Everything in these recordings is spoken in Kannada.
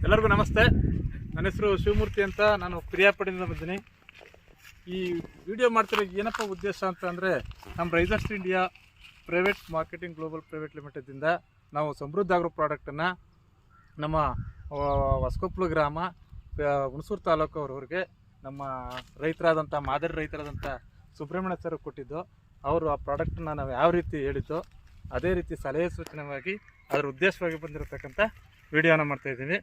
ಎಲ್ಲರಿಗೂ ನಮಸ್ತೆ. ನನ್ನ ಹೆಸರು ಶಿವಮೂರ್ತಿ ಅಂತ. ನಾನು ಪ್ರಿಯಾಪಡಿಯಿಂದ ಬಂದಿನಿ. ಈ ವಿಡಿಯೋ ಮಾಡ್ತಿರೋ ಏನಪ್ಪ ಉದ್ದೇಶ ಅಂತ ಅಂದರೆ, ನಮ್ಮ risers India private marketing global private ಲಿಮಿಟೆದಿಂದ ನಾವು ಸಮೃದ್ಧ ಆಗ್ರೋ ಪ್ರಾಡಕ್ಟನ್ನು ನಮ್ಮ ಹೊಸಕೊಪ್ಪಲು ಗ್ರಾಮ ಹುಣಸೂರು ತಾಲೂಕು ಅವ್ರವ್ರಿಗೆ ನಮ್ಮ ರೈತರಾದಂಥ ಮಾದರಿ ರೈತರಾದಂಥ ಸುಬ್ರಹ್ಮಣ್ಯ ಸರ್ ಕೊಟ್ಟಿದ್ದು. ಅವರು ಆ ಪ್ರಾಡಕ್ಟನ್ನು ನಾವು ಯಾವ ರೀತಿ ಹೇಳಿದ್ದು ಅದೇ ರೀತಿ ಸಲಹೆ ಸೂಚನೆಯಾಗಿ ಅದರ ಉದ್ದೇಶವಾಗಿ ಬಂದಿರತಕ್ಕಂಥ ವಿಡಿಯೋನ ಮಾಡ್ತಾಯಿದ್ದೀನಿ.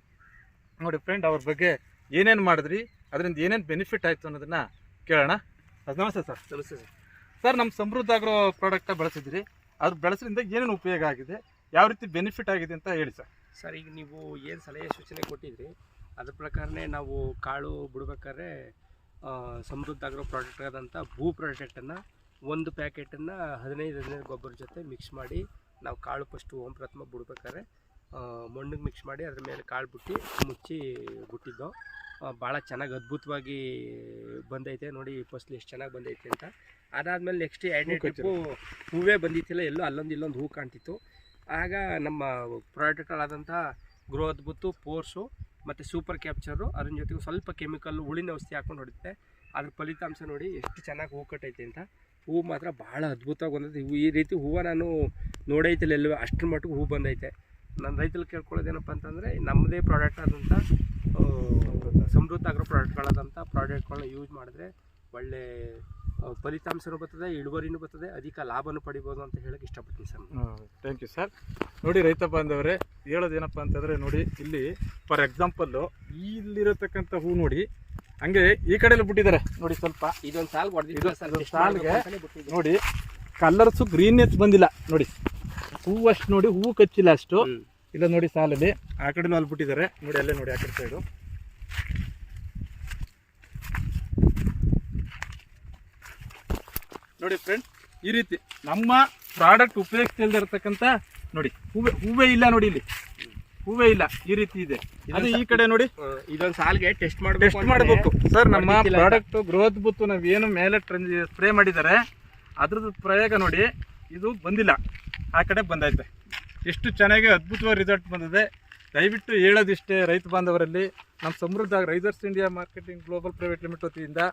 ನೋಡಿ ಫ್ರೆಂಡ್, ಅವ್ರ ಬಗ್ಗೆ ಏನೇನು ಮಾಡಿದ್ರಿ, ಅದರಿಂದ ಏನೇನು ಬೆನಿಫಿಟ್ ಆಯಿತು ಅನ್ನೋದನ್ನು ಕೇಳೋಣ. ಅದು ನಮಸ್ತೆ ಸರ್. ನಮಸ್ತೆ ಸರ್. ಸರ್, ನಮ್ಮ ಸಮೃದ್ಧ ಆಗ್ರೋ ಪ್ರಾಡಕ್ಟ ಬಳಸಿದ್ರಿ, ಅದು ಬಳಸೋದ್ರಿಂದ ಏನೇನು ಉಪಯೋಗ ಆಗಿದೆ, ಯಾವ ರೀತಿ ಬೆನಿಫಿಟ್ ಆಗಿದೆ ಅಂತ ಹೇಳಿ ಸರ್. ಸರ್, ಈಗ ನೀವು ಏನು ಸಲಹೆ ಸೂಚನೆ ಕೊಟ್ಟಿದ್ರಿ ಅದ್ರ ಪ್ರಕಾರನೇ ನಾವು ಕಾಳು ಬಿಡ್ಬೇಕಾದ್ರೆ ಸಮೃದ್ಧ ಆಗ್ರೋ ಪ್ರಾಡಕ್ಟ್ ಆದಂಥ ಭೂ ಪ್ರಾಡಕ್ಟನ್ನು ಒಂದು ಪ್ಯಾಕೆಟನ್ನು 15 ಗೊಬ್ಬರ ಜೊತೆ ಮಿಕ್ಸ್ ಮಾಡಿ ನಾವು ಕಾಳು ಫಸ್ಟು ಪ್ರಥಮ ಬಿಡ್ಬೇಕಾದ್ರೆ ಮಣ್ಣಿಗೆ ಮಿಕ್ಸ್ ಮಾಡಿ ಅದ್ರ ಮೇಲೆ ಕಾಳು ಬಿಟ್ಟು ಮುಚ್ಚಿ ಬಿಟ್ಟಿದ್ದು. ಭಾಳ ಚೆನ್ನಾಗಿ ಅದ್ಭುತವಾಗಿ ಬಂದೈತೆ. ನೋಡಿ ಫಸ್ಟ್ಲಿ ಎಷ್ಟು ಚೆನ್ನಾಗಿ ಬಂದೈತೆ ಅಂತ. ಅದಾದಮೇಲೆ ನೆಕ್ಸ್ಟ್ 2ನೇ ಟ್ರಿಪ್ಪು ಹೂವೇ ಬಂದಿತ್ತಿಲ್ಲ, ಎಲ್ಲೋ ಅಲ್ಲೊಂದು ಇಲ್ಲೊಂದು ಹೂ ಕಾಣ್ತಿತ್ತು. ಆಗ ನಮ್ಮ ಪ್ರಾಡಕ್ಟ್ಗಳಾದಂಥ ಗ್ರೋ ಅದ್ಭುತ, ಪೋರ್ಸು ಮತ್ತು ಸೂಪರ್ ಕ್ಯಾಪ್ಚರು, ಅದ್ರ ಜೊತೆಗೆ ಸ್ವಲ್ಪ ಕೆಮಿಕಲ್ಲು ಹುಳಿನ ಔಷಧಿ ಹಾಕೊಂಡು ಹೊಡಿತೆ. ಅದ್ರ ಫಲಿತಾಂಶ ನೋಡಿ ಎಷ್ಟು ಚೆನ್ನಾಗಿ ಹೂ ಕಟ್ಟೈತೆ ಅಂತ. ಹೂವು ಮಾತ್ರ ಭಾಳ ಅದ್ಭುತವಾಗಿ ಬಂದೈತೆ. ಈ ರೀತಿ ಹೂವು ನಾನು ನೋಡೈತಿಲ್ಲ ಎಲ್ಲೂ, ಅಷ್ಟರ ಮಟ್ಟಿಗೆ ಹೂ ಬಂದೈತೆ. ನಾನು ರೈತಲ್ಲಿ ಕೇಳ್ಕೊಳ್ಳೋದೇನಪ್ಪ ಅಂತಂದರೆ, ನಮ್ಮದೇ ಪ್ರಾಡಕ್ಟ್ ಆದಂಥ ಸಮೃದ್ಧ ಆಗ್ರೋ ಪ್ರಾಡಕ್ಟ್ಗಳಾದಂಥ ಪ್ರಾಡಕ್ಟ್ಗಳನ್ನ ಯೂಸ್ ಮಾಡಿದ್ರೆ ಒಳ್ಳೆ ಫಲಿತಾಂಶನೂ ಬರ್ತದೆ, ಇಳುವರಿನೂ ಬರ್ತದೆ, ಅಧಿಕ ಲಾಭನೂ ಪಡಿಬೋದು ಅಂತ ಹೇಳಕ್ಕೆ ಇಷ್ಟಪಡ್ತೀನಿ ಸರ್. Thank you sir. ನೋಡಿ ರೈತ ಬಾಂಧವರೇ, ಹೇಳೋದೇನಪ್ಪ ಅಂತಂದರೆ, ನೋಡಿ ಇಲ್ಲಿ ಫಾರ್ ಎಕ್ಸಾಂಪಲ್ಲು ಇಲ್ಲಿರತಕ್ಕಂಥ ಹೂ ನೋಡಿ, ಹಂಗೆ ಈ ಕಡೆಯಲ್ಲಿ ಬಿಟ್ಟಿದ್ದಾರೆ ನೋಡಿ. ಸ್ವಲ್ಪ ಇದೊಂದು ಸಾಲು ಹೊಡೆದಿದ್ದು ಸಾಲಿಗೆ ನೋಡಿ, ಕಲರ್ಸು ಗ್ರೀನ್ನೆಸ್ ಬಂದಿಲ್ಲ ನೋಡಿ, ಹೂವು ಅಷ್ಟು ನೋಡಿ, ಹೂವು ಕಚ್ಚಿಲ್ಲ ಅಷ್ಟು ಇಲ್ಲ ನೋಡಿ. ಸಾಲಲ್ಲಿ ಆ ಕಡೆನೂ ಅಲ್ಲಿ ಬಿಟ್ಟಿದ್ದಾರೆ ನೋಡಿ, ಅಲ್ಲೇ ನೋಡಿ ಆ ಕಡೆ ಸೈಡು ನೋಡಿ ಫ್ರೆಂಡ್. ಈ ರೀತಿ ನಮ್ಮ ಪ್ರಾಡಕ್ಟ್ ಉಪಯೋಗಿಸ್ತಿಲ್ದಿರತಕ್ಕಂಥ ನೋಡಿ, ಹೂವೇ ಇಲ್ಲ ನೋಡಿ, ಇಲ್ಲಿ ಹೂವೇ ಇಲ್ಲ, ಈ ರೀತಿ ಇದೆ. ಅದು ಈ ಕಡೆ ನೋಡಿ, ಇದೊಂದು ಸಾಲಿಗೆ ಟೆಸ್ಟ್ ಮಾಡಬೇಕು ಸರ್. ನಮ್ಮ ಪ್ರಾಡಕ್ಟ್ ಗ್ರೋತ್ ಬುತ್ತು ನಾವೇನು ಮೇಲೆ ಸ್ಪ್ರೇ ಮಾಡಿದ್ದಾರೆ ಅದ್ರದ್ದು ಪ್ರಯೋಗ ನೋಡಿ, ಇದು ಬಂದಿಲ್ಲ, ಆ ಕಡೆ ಬಂದೈತೆ. ಎಷ್ಟು ಚೆನ್ನಾಗಿ ಅದ್ಭುತವಾದ ರಿಸಲ್ಟ್ ಬಂದಿದೆ. ದಯವಿಟ್ಟು ಹೇಳೋದಿಷ್ಟೇ ರೈತ ಬಾಂಧವರಲ್ಲಿ, ನಮ್ಮ ಸಮೃದ್ಧ risers India marketing global private limited ವತಿಯಿಂದ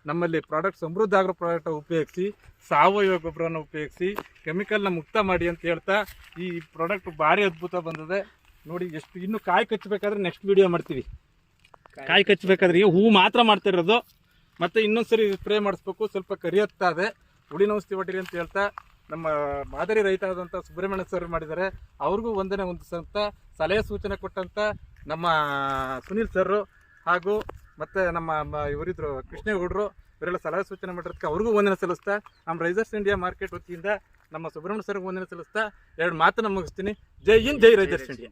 ನಮ್ಮಲ್ಲಿ ಪ್ರಾಡಕ್ಟ್ ಸಮೃದ್ಧ ಆಗ್ರೋ ಪ್ರಾಡಕ್ಟ್ ಉಪಯೋಗಿಸಿ, ಸಾವಯವ ಗೊಬ್ಬರನ ಉಪಯೋಗಿಸಿ, ಕೆಮಿಕಲ್ನ ಮುಕ್ತ ಮಾಡಿ ಅಂತ ಹೇಳ್ತಾ, ಈ ಪ್ರಾಡಕ್ಟ್ ಭಾರಿ ಅದ್ಭುತ ಬಂದಿದೆ ನೋಡಿ. ಎಷ್ಟು ಇನ್ನೂ ಕಾಯಿ ಕಚ್ಚಬೇಕಾದ್ರೆ ನೆಕ್ಸ್ಟ್ ವಿಡಿಯೋ ಮಾಡ್ತೀವಿ. ಕಾಯಿ ಕಚ್ಚಬೇಕಾದ್ರೆ ಈಗ ಹೂವು ಮಾತ್ರ ಮಾಡ್ತಾ ಇರೋದು, ಮತ್ತು ಇನ್ನೊಂದು ಸರಿ ಸ್ಪ್ರೇ ಮಾಡಿಸ್ಬೇಕು. ಸ್ವಲ್ಪ ಕರಿಯತ್ತಾ ಇದೆ, ಹುಳಿನ ಔಷಧಿ ಹೊಡಿರಿ ಅಂತ ಹೇಳ್ತಾ ನಮ್ಮ ಮಾದರಿ ರೈತ ಆದಂಥ ಸುಬ್ರಹ್ಮಣ್ಯ ಸರ್ ಮಾಡಿದ್ದಾರೆ. ಅವ್ರಿಗೂ ಒಂದನೇ ಒಂದು ಸಂತ ಸಲಹೆ ಸೂಚನೆ ಕೊಟ್ಟಂಥ ನಮ್ಮ ಸುನೀಲ್ ಸರ್ರು ಹಾಗೂ ಮತ್ತು ನಮ್ಮ ಇವರಿದ್ರು ಕೃಷ್ಣೇಗೌಡರು, ಇವರೆಲ್ಲ ಸಲಹೆ ಸೂಚನೆ ಮಾಡಿರೋದಕ್ಕೆ ಅವ್ರಿಗೂ ಒಂದನೇ ಸಲ್ಲಿಸ್ತಾ, ನಮ್ಮ ರೈಸರ್ಸ್ ಇಂಡಿಯಾ ಮಾರ್ಕೆಟ್ ವತಿಯಿಂದ ನಮ್ಮ ಸುಬ್ರಹ್ಮಣ್ಯ ಸರ್ಗೂ ಒಂದನೇ ಸಲ್ಲಿಸ್ತಾ 2 ಮಾತನ್ನು ಮುಗಿಸ್ತೀನಿ. ಜೈ ಹಿಂದ್, ಜೈ ರೈಸರ್ಸ್ ಇಂಡಿಯಾ.